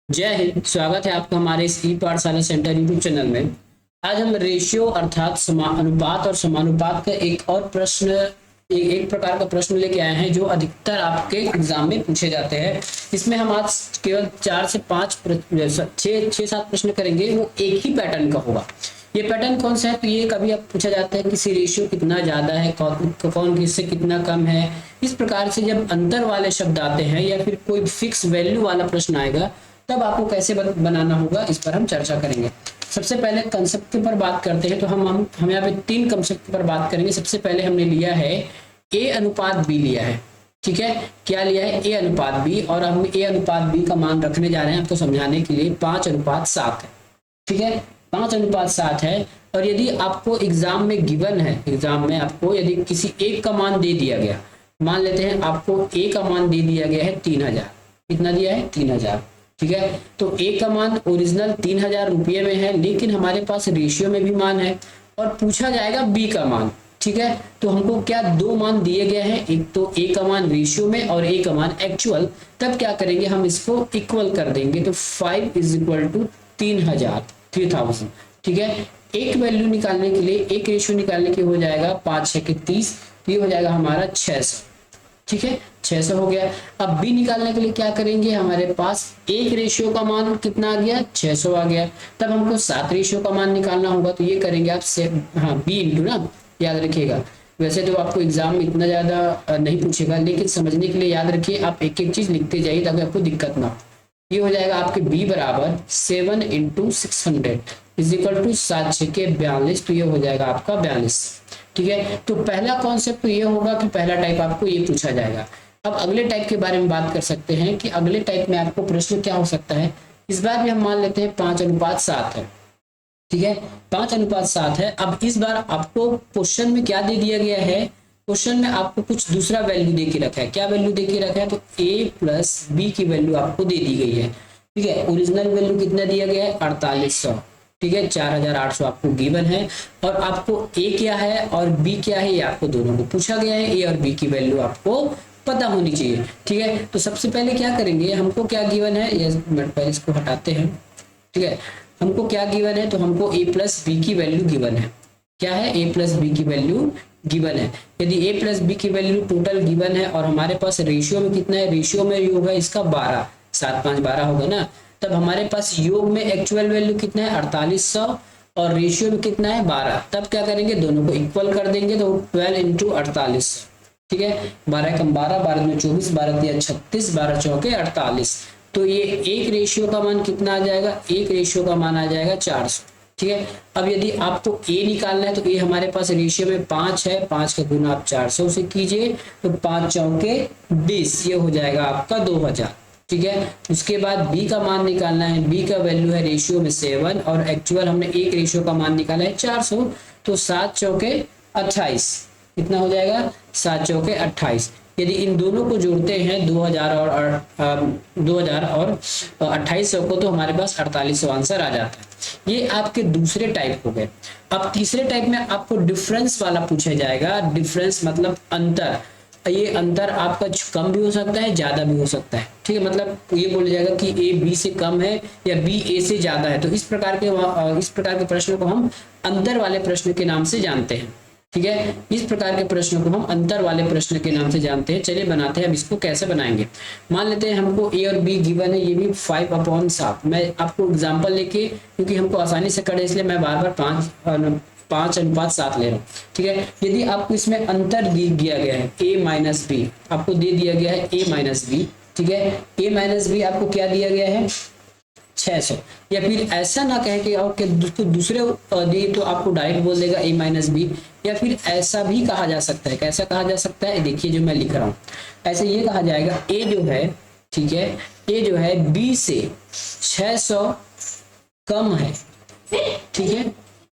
जय हिंद। स्वागत है आपका हमारे इस ई पाठशाला सेंटर यूट्यूब चैनल में। आज हम रेशियो अर्थात अनुपात और समानुपात का एक और प्रश्न एक प्रकार का प्रश्न लेके आए हैं जो अधिकतर आपके एग्जाम में पूछे जाते हैं। इसमें हम आज केवल 4 से 5 छह सात प्रश्न करेंगे, वो एक ही पैटर्न का होगा। ये पैटर्न कौन सा है? तो ये कभी आप पूछा जाता है किसी रेशियो कितना ज्यादा है, कौन किससे कितना कम है। इस प्रकार से जब अंतर वाले शब्द आते हैं या फिर कोई फिक्स वैल्यू वाला प्रश्न आएगा तब आपको कैसे बनाना होगा, इस पर हम चर्चा करेंगे। सबसे पहले कंसेप्ट के ऊपर बात करते हैं तो हम यहाँ पे 3 कंसेप्ट पर बात करेंगे। सबसे पहले हमने लिया है ए अनुपात बी लिया है। ठीक है, क्या लिया है? ए अनुपात बी। और हम ए अनुपात बी का मान रखने जा रहे हैं आपको समझाने के लिए 5:7 है। ठीक है, 5:7 है। और यदि आपको एग्जाम में गिवन है, एग्जाम में आपको यदि किसी एक का मान दे दिया गया, मान लेते हैं आपको ए का मान दे दिया गया है 3000। कितना दिया है? 3000। ठीक है, तो ए का मान ओरिजिनल 3000 रुपये में है, लेकिन हमारे पास रेशियो में भी मान है और पूछा जाएगा बी का मान। ठीक है, तो हमको क्या दो मान दिए गए हैं, एक तो ए का मान रेशियो में और ए का मान एक्चुअल। तब क्या करेंगे, हम इसको इक्वल कर देंगे। तो 5 = 3000। ठीक है, एक वैल्यू निकालने के लिए, एक रेशियो निकालने के हो जाएगा 5 6 × 30, ये हो जाएगा हमारा 600। ठीक है, 600 हो गया। अब बी निकालने के लिए क्या करेंगे, हमारे पास एक रेशियो का मान कितना आ गया? 600 आ गया। तब हमको 7 रेशियो का मान निकालना होगा। तो ये करेंगे आप बी इंटू ना, याद रखिएगा। वैसे तो आपको एग्जाम में इतना ज्यादा नहीं पूछेगा, लेकिन समझने के लिए याद रखिए, आप एक एक चीज लिखते जाइए ताकि आपको दिक्कत ना हो। ये हो जाएगा आपके b बराबर 7 × 600 = 7 6 42। तो ये हो जाएगा आपका 42। ठीक है, तो पहला कॉन्सेप्ट तो ये होगा कि पहला टाइप आपको ये पूछा जाएगा। अब अगले टाइप के बारे में बात कर सकते हैं कि अगले टाइप में आपको प्रश्न क्या हो सकता है। इस बार भी हम मान लेते हैं 5:7 है। ठीक है, 5:7 है। अब इस बार आपको क्वेश्चन में क्या दे दिया गया है? क्वेश्चन में आपको कुछ दूसरा वैल्यू दे के रखा है। क्या वैल्यू दे के रखा है? तो a + b की वैल्यू आपको दे दी गई है। ठीक है, ओरिजिनल वैल्यू कितना दिया गया है? 4800। ठीक है, 4800 आपको गिवन है। और आपको a क्या है और b क्या है, ये आपको दोनों को पूछा गया है। a और b की वैल्यू आपको पता होनी चाहिए। ठीक है, तो सबसे पहले क्या करेंगे, हमको क्या गिवन है, ये पहले इसको हटाते हैं। ठीक है, हमको क्या गिवन है? तो हमको a + b की वैल्यू गिवन है। क्या है? a + b की वैल्यू गिवन है। यदि a + b की वैल्यू टोटल गिवन है और हमारे पास रेशियो में कितना है, रेशियो में योग है इसका 12, 7 5 12 होगा ना। तब हमारे पास योग में एक्चुअल वैल्यू कितना है? 4800 और रेशियो में कितना है? 12। तब क्या करेंगे, दोनों को इक्वल कर देंगे। तो 12 × 48। ठीक है, 12 × 12, 12 × 24, 12 × 36, 12 × 4 = 48। तो ये एक रेशियो का मान कितना आ जाएगा? एक रेशियो का मान आ जाएगा 400। ठीक है, अब यदि आपको a निकालना है तो a हमारे पास रेशियो में 5 है, 5 का गुना आप 400 से कीजिए। तो 5 चौके 20, ये हो जाएगा आपका 2000। ठीक है, उसके बाद b का मान निकालना है। b का वैल्यू है रेशियो में 7 और एक्चुअल हमने एक रेशियो का मान निकाला है 400। तो 7 चौके 28, कितना हो जाएगा? 7 चौके 28। यदि इन दोनों को जोड़ते हैं 2000 और 2800 को, तो हमारे पास 4800 आंसर आ जाता है। ये आपके दूसरे टाइप हो गए। अब तीसरे टाइप में आपको डिफरेंस वाला पूछा जाएगा। डिफरेंस मतलब अंतर। ये अंतर आपका कम भी हो सकता है, ज्यादा भी हो सकता है। ठीक है, मतलब ये बोला जाएगा कि a b से कम है या b a से ज्यादा है। तो इस प्रकार के प्रश्न को हम अंतर वाले प्रश्न के नाम से जानते हैं। ठीक है, इस प्रकार के प्रश्नों को हम अंतर वाले प्रश्न के नाम से जानते हैं। चलिए बनाते हैं। अब इसको कैसे बनाएंगे, मान लेते हैं हमको a और b गिवन है, ये भी 5/7। मैं आपको एग्जांपल लेके, क्योंकि हमको आसानी से करे इसलिए मैं बार बार 5:7 ले रहा हूँ। ठीक है, यदि आपको इसमें अंतर दिया गया है a - b, आपको दे दिया गया है a - b। ठीक है, a - b आपको क्या दिया गया है? 600। या फिर ऐसा ना कहे कि और दूसरे दिए तो आपको डायरेक्ट बोल देगा a - b। या फिर ऐसा भी कहा जा सकता है। कैसा कहा जा सकता है? देखिए जो मैं लिख रहा हूँ, ऐसे ये कहा जाएगा a जो है, ठीक है, a जो है b से 600 कम है। ठीक है,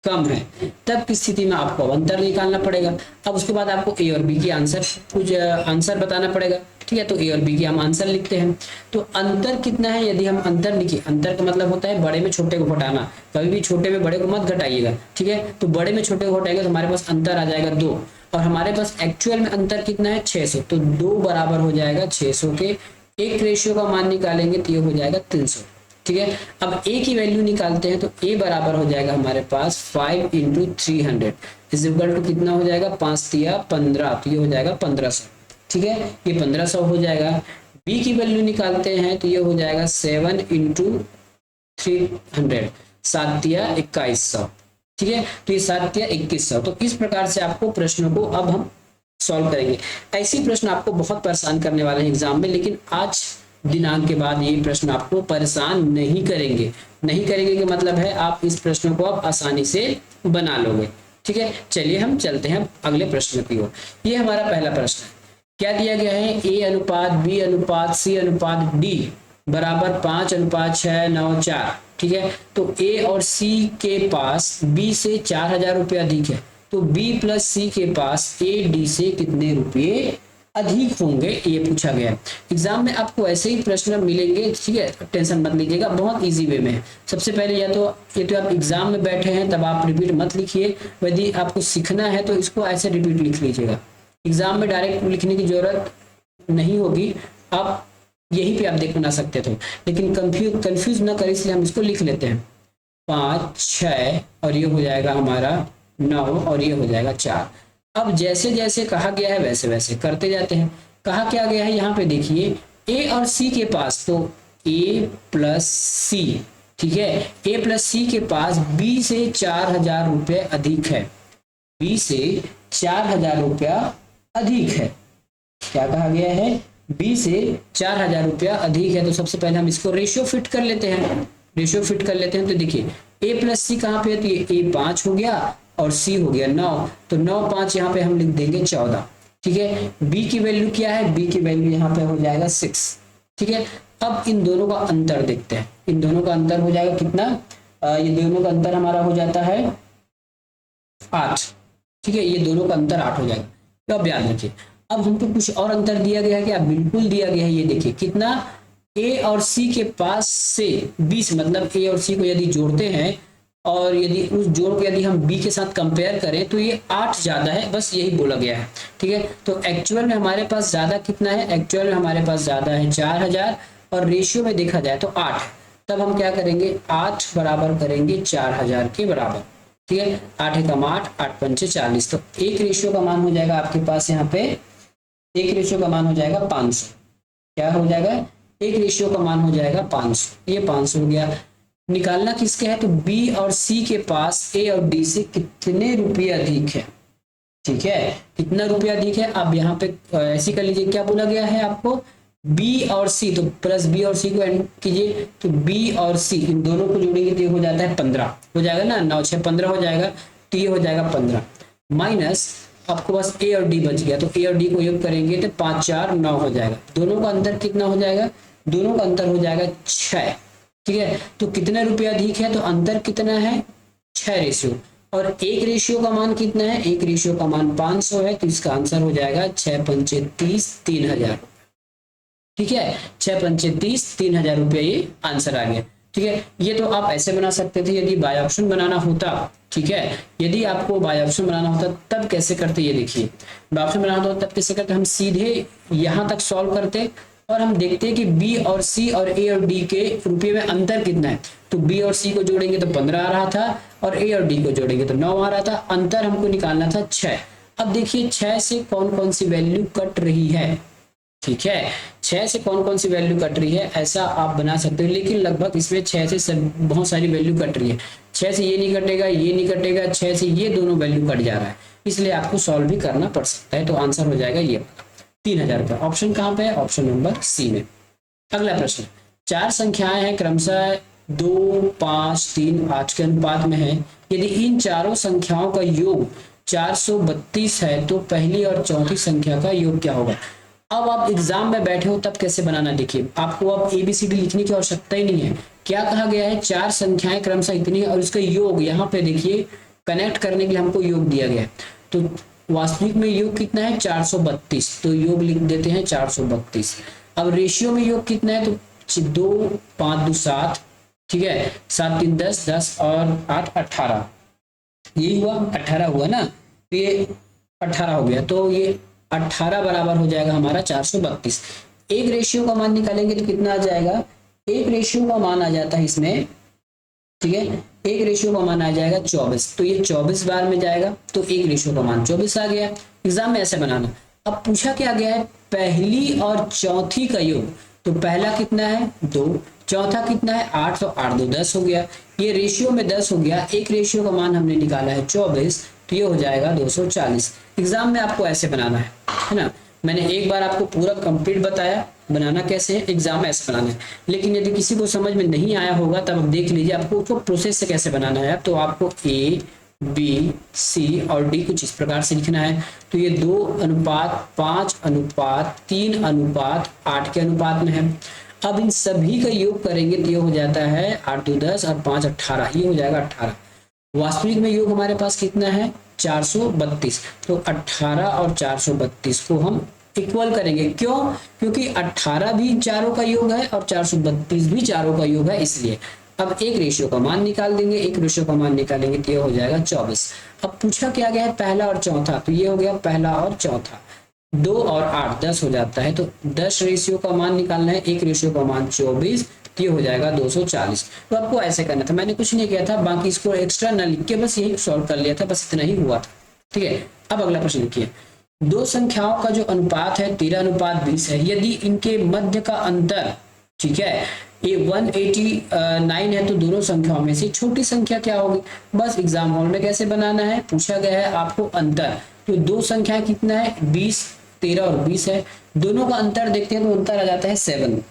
कम है। तब की स्थिति में आपको अंतर निकालना पड़ेगा। अब उसके बाद आपको a और b की आंसर बताना पड़ेगा। ठीक है, तो a और b की हम आंसर लिखते हैं। तो अंतर कितना है, यदि हम अंतर लिखिए, अंतर का मतलब होता है बड़े में छोटे को घटाना। कभी भी छोटे में बड़े को मत घटाइएगा। ठीक है, तो बड़े में छोटे को घटाएंगे तो हमारे पास अंतर आ जाएगा 2। और हमारे पास एक्चुअल में अंतर कितना है? 600। तो 2 बराबर हो जाएगा 600 के। एक रेशियो का मान निकालेंगे तो ये हो जाएगा 300। ठीक है। अब a की वैल्यू निकालते हैं तो a बराबर हो जाएगा हमारे पास 5 इंटू 300 इज इक्वल टू कितना हो जाएगा, 5 तिया 15, तो ये हो जाएगा 1500। ठीक है, ये 1500 हो जाएगा। b की वैल्यू निकालते हैं तो ये हो जाएगा 7 इंटू 300, 7 तिया 2100। ठीक है, तो ये 7 तिया 2100। तो इस प्रकार से आपको प्रश्नों को अब हम सॉल्व करेंगे। ऐसी प्रश्न आपको बहुत परेशान करने वाले हैं एग्जाम में, लेकिन आज दिनांक के बाद ये प्रश्न आपको परेशान नहीं करेंगे। नहीं करेंगे का मतलब है आप इस प्रश्न को आप आसानी से बना लोगे। ठीक है, चलिए हम चलते हैं अगले प्रश्न की ओर। ये हमारा पहला प्रश्न है। क्या दिया गया है, a अनुपात b अनुपात c अनुपात d बराबर 5:6:9:4। ठीक है, तो a और c के पास b से 4000 रुपये अधिक है, तो b प्लस c के पास a d से कितने रुपये अधिक होंगे, ये पूछा गया है। एग्जाम में आपको ऐसे ही प्रश्न मिलेंगे। ठीक है, टेंशन मत लीजिएगा, बहुत इजी वे में। सबसे पहले ये तो आप एग्जाम में बैठे हैं तब आप रिपीट मत लिखिए, यदि आपको सीखना है तो इसको ऐसे रिपीट लिख लीजिएगा। एग्जाम में डायरेक्ट लिखने की जरूरत नहीं होगी, आप यहीं पे आप देख बना सकते थे, लेकिन कंफ्यूज ना करें इसलिए हम इसको लिख लेते हैं। 5 6 और ये हो जाएगा हमारा 9 और ये हो जाएगा 4। अब जैसे जैसे कहा गया है वैसे वैसे करते जाते हैं। कहा क्या गया है यहाँ पे देखिए, a और c के पास, तो a प्लस सी, ठीक है, a प्लस सी के पास b से 4000 रुपये अधिक है, b से 4000 रुपया अधिक है। क्या कहा गया है, b से 4000 रुपया अधिक है। तो सबसे पहले हम इसको रेशियो फिट कर लेते हैं। रेशियो फिट कर लेते हैं तो देखिए a प्लस सी कहाँ पे है, तो ये a 5 हो गया और c हो गया 9, तो 9 5 यहाँ पे हम लिख देंगे 14। ठीक है, b की वैल्यू क्या है, b की वैल्यू यहाँ पे हो जाएगा 6। ठीक है, अब इन दोनों का अंतर देखते हैं। इन दोनों का अंतर हो जाएगा कितना, ये दोनों का अंतर हमारा हो जाता है 8। ठीक है, ये दोनों का अंतर 8 हो जाएगा। तो अब याद रखिए, अब हमको कुछ और अंतर दिया गया है, क्या बिल्कुल दिया गया है। ये देखिए कितना, a और c के पास से 20, मतलब a और c को यदि जोड़ते हैं और यदि उस जोड़ को यदि हम b के साथ कंपेयर करें तो ये 8 ज्यादा है, बस यही बोला गया है। ठीक है, तो एक्चुअल में हमारे पास ज्यादा कितना है, एक्चुअल में हमारे पास ज्यादा है 4000 और रेशियो में देखा जाए तो 8 है। तब हम क्या करेंगे, 8 बराबर करेंगे 4000 के बराबर। ठीक है, 8 एकम 8, 8 पंचे 40, तो एक रेशियो का मान हो जाएगा आपके पास यहाँ पे, एक रेशियो का मान हो जाएगा 500। क्या हो जाएगा, एक रेशियो का मान हो जाएगा 500, ये 500 हो गया। निकालना किसके है, तो b और c के पास a और d से कितने रुपये अधिक है। ठीक है, कितना रुपया अधिक है। अब यहाँ पे ऐसे कर लीजिए, क्या बोला गया है आपको, b और c, तो प्लस b और c को ऐड कीजिए, तो b और c इन दोनों को जोड़ेंगे तो ये हो जाता है 15 हो जाएगा ना, 9 6 15 हो जाएगा, तो ये हो जाएगा 15 माइनस आपको बस a और d बच गया, तो a और d को योग करेंगे तो 5 4 9 हो जाएगा। दोनों का अंतर कितना हो जाएगा, दोनों का अंतर हो जाएगा 6। ठीक है, तो कितने रुपये अधिक है, तो अंतर कितना है 6 रेशियो, और एक रेशियो का मान कितना है, एक रेशियो का मान 500 है, तो इसका आंसर हो जाएगा 6 पंचे 30 3000। ठीक है, 6 पंचे 30 3000 रुपये ये आंसर आ गया। ठीक है, ये तो आप ऐसे बना सकते थे यदि बाय ऑप्शन बनाना होता। ठीक है, यदि आपको बाय ऑप्शन बनाना होता तब कैसे करते, ये देखिए बाय ऑप्शन बनाना होता तब कैसे करते, हम सीधे यहाँ तक सॉल्व करते और हम देखते हैं कि b और c और a और d के रुपये में अंतर कितना है। तो b और c को जोड़ेंगे तो 15 आ रहा था और a और d को जोड़ेंगे तो 9 आ रहा था, अंतर हमको निकालना था 6। अब देखिए 6 से कौन कौन सी वैल्यू कट रही है। ठीक है, 6 से कौन कौन सी वैल्यू कट रही है ऐसा आप बना सकते हो, लेकिन लगभग इसमें 6 से बहुत सारी वैल्यू कट रही है। 6 से ये नहीं कटेगा, ये नहीं कटेगा, 6 से ये दोनों वैल्यू कट जा रहा है, इसलिए आपको सॉल्व भी करना पड़ सकता है। तो आंसर हो जाएगा ये 3000 रुपये। ऑप्शन कहाँ पे है, ऑप्शन नंबर सी में। अगला प्रश्न, 4 संख्याएं हैं क्रमशः 2 5 3 8 के अनुपात में है। यदि इन चारों संख्याओं का योग 432 है तो पहली और चौथी संख्या का योग क्या होगा। अब आप एग्जाम में बैठे हो तब कैसे बनाना, देखिए आपको अब ABCD लिखने की आवश्यकता ही नहीं है। क्या कहा गया है, 4 संख्याएं क्रमशः इतनी और इसका योग यहाँ पे देखिए कनेक्ट करने के लिए हमको योग दिया गया है। तो वास्तविक में योग कितना है 432, तो योग लिख देते हैं 432। अब रेशियो में योग कितना है, तो 2 5 2 7, ठीक है, 7 3 10 10 और 8 18, ये हुआ 18 हुआ ना, तो ये 18 हो गया, तो ये 18 बराबर हो जाएगा हमारा 432। एक रेशियो का मान निकालेंगे तो कितना आ जाएगा, एक रेशियो का मान आ जाता है इसमें, ठीक है, एक रेशियो का मान आ जाएगा 24, तो ये 24 बार में जाएगा, तो एक रेशियो का मान 24 आ गया। एग्जाम में ऐसे बनाना। अब पूछा क्या गया है, पहली और चौथी का योग, तो पहला कितना है 2, चौथा कितना है 8, तो 8 2 10 हो गया, ये रेशियो में 10 हो गया, एक रेशियो का मान हमने निकाला है 24, तो ये हो जाएगा 240। एग्जाम में आपको ऐसे बनाना है ना। मैंने एक बार आपको पूरा कंप्लीट बताया बनाना कैसे है, एग्जाम में ऐसे बनाना है। लेकिन यदि किसी को समझ में नहीं आया होगा तब आप देख लीजिए आपको उसको प्रोसेस से कैसे बनाना है। तो आपको ए बी सी और डी कुछ इस प्रकार से लिखना है। तो ये 2:5:3:8 के अनुपात में है। अब इन सभी का योग करेंगे तो ये हो जाता है 8 2 10 और 5 18, ये हो जाएगा 18। वास्तविक में योग हमारे पास कितना है 432, तो 18 और 432 को हम इक्वल करेंगे। क्यों? क्योंकि 18 भी चारों का योग है और 432 भी चारों का योग है, इसलिए अब एक रेशियो का मान निकाल देंगे, एक रेशियो का मान निकालेंगे तो ये हो जाएगा 24। अब पूछा क्या गया है पहला और चौथा, तो ये हो गया पहला और चौथा, 2 और 8 10 हो जाता है, तो 10 रेशियो का मान निकालना है, एक रेशियो का मान 24, ये हो जाएगा 240। तो आपको ऐसे करना था, मैंने कुछ नहीं किया था, बाकी इसको एक्स्ट्रा न लिख के बस यही सॉल्व कर लिया था, बस इतना ही हुआ था। ठीक है, अब अगला प्रश्न लिखिए। दो संख्याओं का जो अनुपात है 13:20 है, यदि इनके मध्य का अंतर, ठीक है, ये 189 है, तो दोनों संख्याओं में से छोटी संख्या क्या होगी। बस एग्जाम हॉल में कैसे बनाना है, पूछा गया है आपको अंतर, तो दो संख्याएं कितना है 20, 13 और 20 है, दोनों का अंतर देखते हैं तो अंतर आ जाता है 7।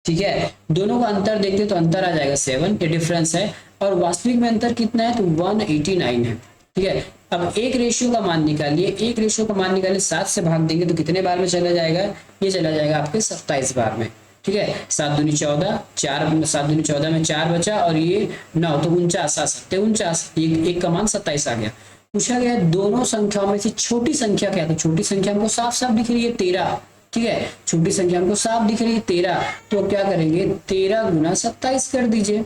ठीक है, दोनों का अंतर देखते हैं तो अंतर आ जाएगा 7, ये डिफरेंस है। और वास्तविक में अंतर कितना है, तो 189 है। ठीक है, अब एक रेशियो का मान निकालिए, एक रेशियो का मान निकालिए, 7 से भाग देंगे तो कितने बार में चला जाएगा, ये चला जाएगा आपके 27 बार में। ठीक है, 7 दूनी 14, 7 दूनी 14 में 4 बचा और ये 9, तो 49, 7 7 49, एक का मान 27 आ गया। पूछा गया दोनों संख्याओं में से छोटी संख्या क्या है, तो छोटी संख्या हमको साफ साफ दिख रही है 13। ठीक है, छोटी संख्या हमको साफ दिख रही है 13, तो क्या करेंगे 13 गुना 27 कर दीजिए।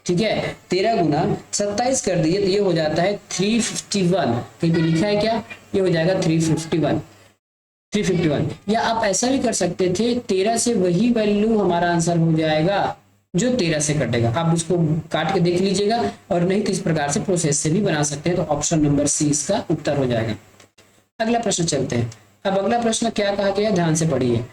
ठीक है, 13 गुना 27 कर दीजिए, तो ये हो जाता है 351, कहीं पे लिखा है क्या, ये हो जाएगा 351। या आप ऐसा भी कर सकते थे, 13 से वही वैल्यू हमारा आंसर हो जाएगा जो 13 से कटेगा, आप उसको काट के देख लीजिएगा, और नहीं तो इस प्रकार से प्रोसेस से भी बना सकते हैं, तो ऑप्शन नंबर सी इसका उत्तर हो जाएगा। अगला प्रश्न चलते हैं। अब अगला प्रश्न क्या कहा गया, ध्यान से पढ़िए।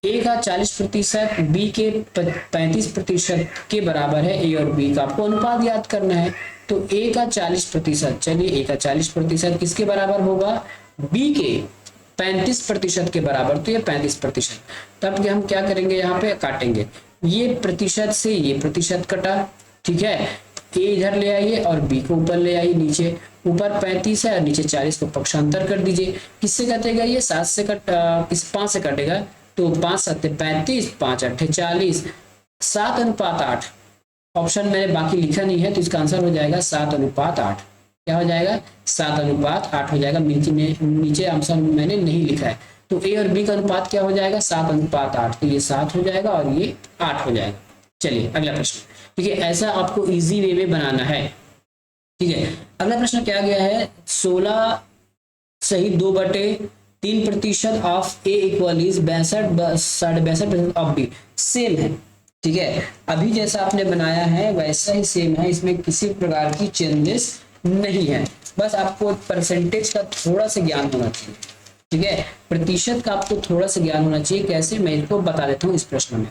ए का 40% बी के 35% के बराबर है, ए और बी का आपको अनुपात याद करना है। तो ए का 40%, चलिए ए का 40% किसके बराबर होगा, बी के 35% के बराबर, तो ये 35%। तब हम क्या करेंगे, यहाँ पे काटेंगे, ये प्रतिशत से ये प्रतिशत कटा। ठीक है, ए इधर ले आइए और बी को ऊपर ले आइए, नीचे ऊपर 35 है और नीचे 40 को पक्षांतर कर दीजिए। किससे कटेगा, ये 7 से 5 से कटेगा, तो 5 7 35, 5 8 40, 7:8। ऑप्शन मैंने बाकी लिखा नहीं है, तो इसका आंसर हो जाएगा 7:8। क्या हो जाएगा 7:8 हो जाएगा, नीचे आंसर मैंने नहीं लिखा है। तो ए और बी का अनुपात क्या हो जाएगा 7:8, तो ये 7 हो जाएगा और ये 8 हो जाएगा। चलिए अगला प्रश्न, ठीक है, ऐसा आपको इजी वे में बनाना है। ठीक है, अगला प्रश्न क्या गया है, 16 सही 2/3% of A equal is 62.5% of B, same है। ठीक है, अभी जैसा आपने बनाया है वैसा ही सेम है, इसमें किसी प्रकार की चेंजेस नहीं है, बस आपको परसेंटेज का थोड़ा सा ज्ञान होना चाहिए। ठीक है, प्रतिशत का आपको थोड़ा सा ज्ञान होना चाहिए। कैसे, मैं इसको बता देता हूँ। इस प्रश्न में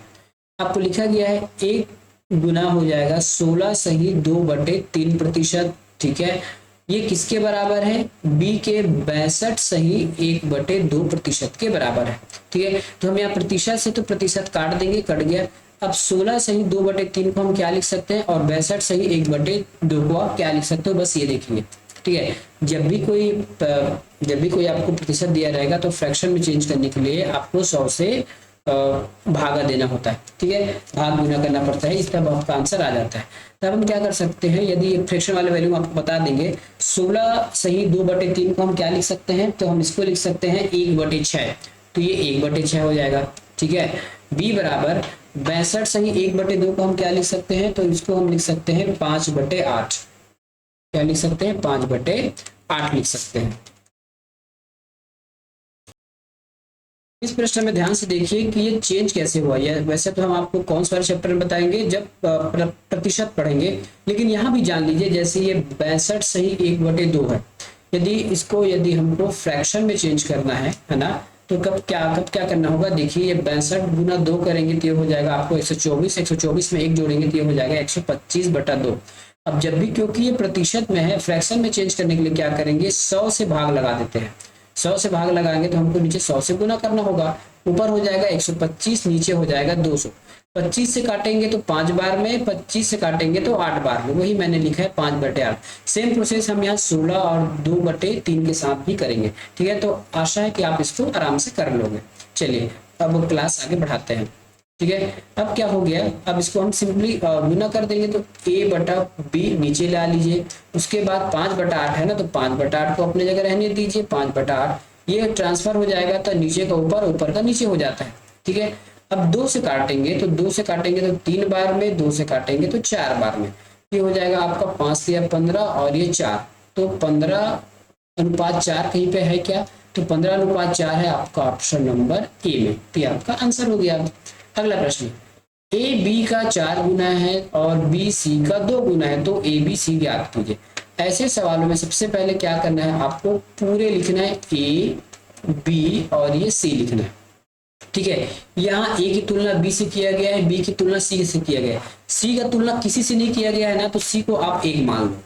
आपको लिखा गया है 1 गुना हो जाएगा 16 सही 2/3%। ठीक है, ये किसके बराबर है, बी के 62 सही 1/2% के बराबर है। ठीक है, तो हम यहाँ प्रतिशत से तो प्रतिशत काट देंगे, कट गया। अब 16 सही 2/3 को हम क्या लिख सकते हैं, और 62 सही 1/2 को आप क्या लिख सकते हो, बस ये देखिए। ठीक है, जब भी कोई आपको प्रतिशत दिया रहेगा तो फ्रैक्शन में चेंज करने के लिए आपको 100 से भागा देना होता है। ठीक है, भाग गुना करना पड़ता है, इसका आपका आंसर आ जाता है। तब हम क्या कर सकते हैं, यदि ये फ्रैक्शन वाले वैल्यू आपको बता देंगे, 16 सही 2/3 को हम क्या लिख सकते हैं, तो हम इसको लिख सकते हैं 1/6, तो ये 1/6 हो जाएगा। ठीक है, बी बराबर 62 सही 1/2 को हम क्या लिख सकते हैं, तो इसको हम लिख सकते हैं 5/8। क्या लिख सकते हैं, 5/8 लिख सकते हैं। इस प्रश्न में ध्यान से देखिए कि ये चेंज कैसे हुआ। ये वैसे तो हम आपको कौन से वाले चैप्टर में बताएंगे जब प्रतिशत पढ़ेंगे, लेकिन यहाँ भी जान लीजिए जैसे ये 62 सही 1/2 है, यदि हमको फ्रैक्शन में चेंज करना है ना, तो कब क्या करना होगा। देखिए ये 62 गुना 2 करेंगे तो ये हो जाएगा आपको 124, 124 में 1 जोड़ेंगे तो ये हो जाएगा 125/2। अब जब भी, क्योंकि ये प्रतिशत में है, फ्रैक्शन में चेंज करने के लिए क्या करेंगे, 100 से भाग लगा देते हैं। 100 से भाग लगाएंगे तो हमको नीचे 100 से गुना करना होगा, ऊपर हो जाएगा 125, नीचे हो जाएगा 200। 25 से काटेंगे तो 5 बार में, 25 से काटेंगे तो 8 बार में, वही मैंने लिखा है 5/8। सेम प्रोसेस हम यहाँ 16 और 2/3 के साथ भी करेंगे। ठीक है, तो आशा है कि आप इसको आराम से कर लोगे। चलिए अब क्लास आगे बढ़ाते हैं। ठीक है, अब क्या हो गया, अब इसको हम सिंपली गुना कर देंगे तो a/b नीचे ला लीजिए। उसके बाद 5/8 है ना, तो 5/8 को अपने जगह रहने दीजिए। 5/8 ये ट्रांसफर हो जाएगा तो नीचे का ऊपर, ऊपर का नीचे हो जाता है। ठीक है, अब 2 से काटेंगे तो 3 बार में, 2 से काटेंगे तो 4 बार में, ये हो जाएगा आपका 5 या 15 और ये 4, तो 15:4 कहीं पे है क्या, तो 15:4 है आपका ऑप्शन नंबर ए में। तो ये आपका आंसर हो गया। अगला प्रश्न, ए बी का 4 गुना है और बी सी का 2 गुना है, तो ए बी सी ज्ञात कीजिए। ऐसे सवालों में सबसे पहले क्या करना है, आपको पूरे लिखना है ए बी और ये सी लिखना है। ठीक है, यहाँ ए की तुलना बी से किया गया है, बी की तुलना सी से किया गया है। सी का तुलना किसी से नहीं किया गया है ना, तो सी को आप 1 मान लो।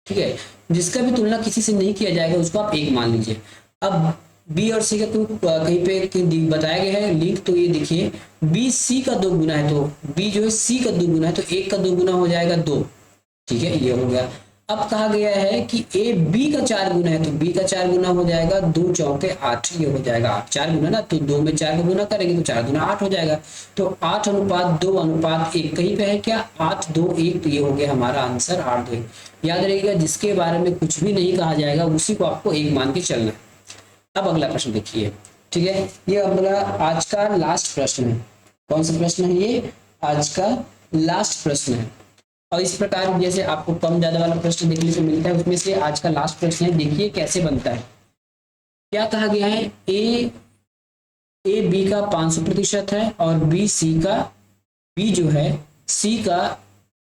ठीक है, जिसका भी तुलना किसी से नहीं किया जाएगा उसको आप 1 मान लीजिए। अब बी और सी का तो कहीं पे बताया गया है लिंक, तो ये देखिए बी सी का 2 गुना है, तो बी जो है सी का 2 गुना है, तो 1 का 2 गुना हो जाएगा 2। ठीक है, ये हो गया। अब कहा गया है कि ए बी का 4 गुना है, तो बी का 4 गुना हो जाएगा 2 चौके 8, ये हो जाएगा 8। 4 गुना ना, तो 2 में 4 का गुना करेंगे तो 4 गुना 8 हो जाएगा। तो 8:2:1 कहीं पे है क्या, 8:2:1, तो ये हो गया हमारा आंसर 8:2:1। याद रहिएगा, जिसके बारे में कुछ भी नहीं कहा जाएगा उसी को आपको 1 मान के चलना है। अब अगला प्रश्न देखिए। ठीक है, ये अगला आज का लास्ट प्रश्न है। कौन सा प्रश्न है ये, आज का लास्ट प्रश्न है। और इस प्रकार जैसे आपको कम ज्यादा वाला प्रश्न देखने को मिलता है, उसमें से आज का लास्ट प्रश्न है। देखिए कैसे बनता है। क्या कहा गया है, ए बी का 500% है और बी जो है सी का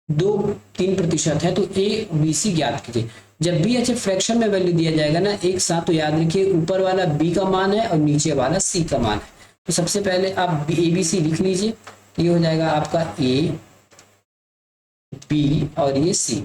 2-3% है, तो ए बी सी ज्ञात कीजिए। जब भी अच्छे फ्रैक्शन में वैल्यू दिया जाएगा ना एक साथ, तो याद रखिए ऊपर वाला बी का मान है और नीचे वाला सी का मान है। तो सबसे पहले आप ए बी सी लिख लीजिए, ये हो जाएगा आपका ए बी और ये सी।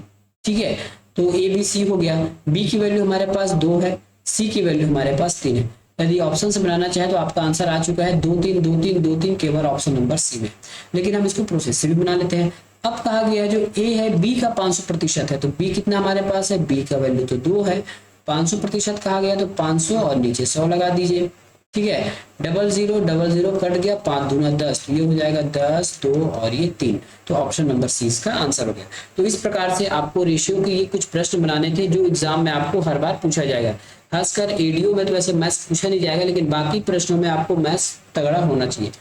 ठीक है, तो ए बी सी हो गया। बी की वैल्यू हमारे पास 2 है, सी की वैल्यू हमारे पास 3 है। यदि ऑप्शन से बनाना चाहे तो आपका आंसर आ चुका है 2 3 2 3 2 3, केवल ऑप्शन नंबर सी में। लेकिन हम इसको प्रोसेस से भी बना लेते हैं। अब कहा गया है जो ए है बी का 500% है, तो बी कितना हमारे पास है, बी का वैल्यू तो 2 है। 500% कहा गया तो 500 और नीचे 100 लगा दीजिए। ठीक है, 00 कट गया, 5 दूना 10, तो ये हो जाएगा 10 2 और ये 3, तो ऑप्शन नंबर सी इसका आंसर हो गया। तो इस प्रकार से आपको रेशियो के ये कुछ प्रश्न बनाने थे जो एग्जाम में आपको हर बार पूछा जाएगा। खासकर एडीओ में तो वैसे मैथ्स पूछा नहीं जाएगा, लेकिन बाकी प्रश्नों में आपको मैथ्स तगड़ा होना चाहिए।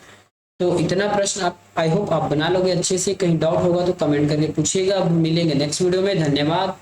तो इतना प्रश्न आप आई होप आप बना लोगे अच्छे से। कहीं डाउट होगा तो कमेंट करके पूछिएगा। मिलेंगे नेक्स्ट वीडियो में। धन्यवाद।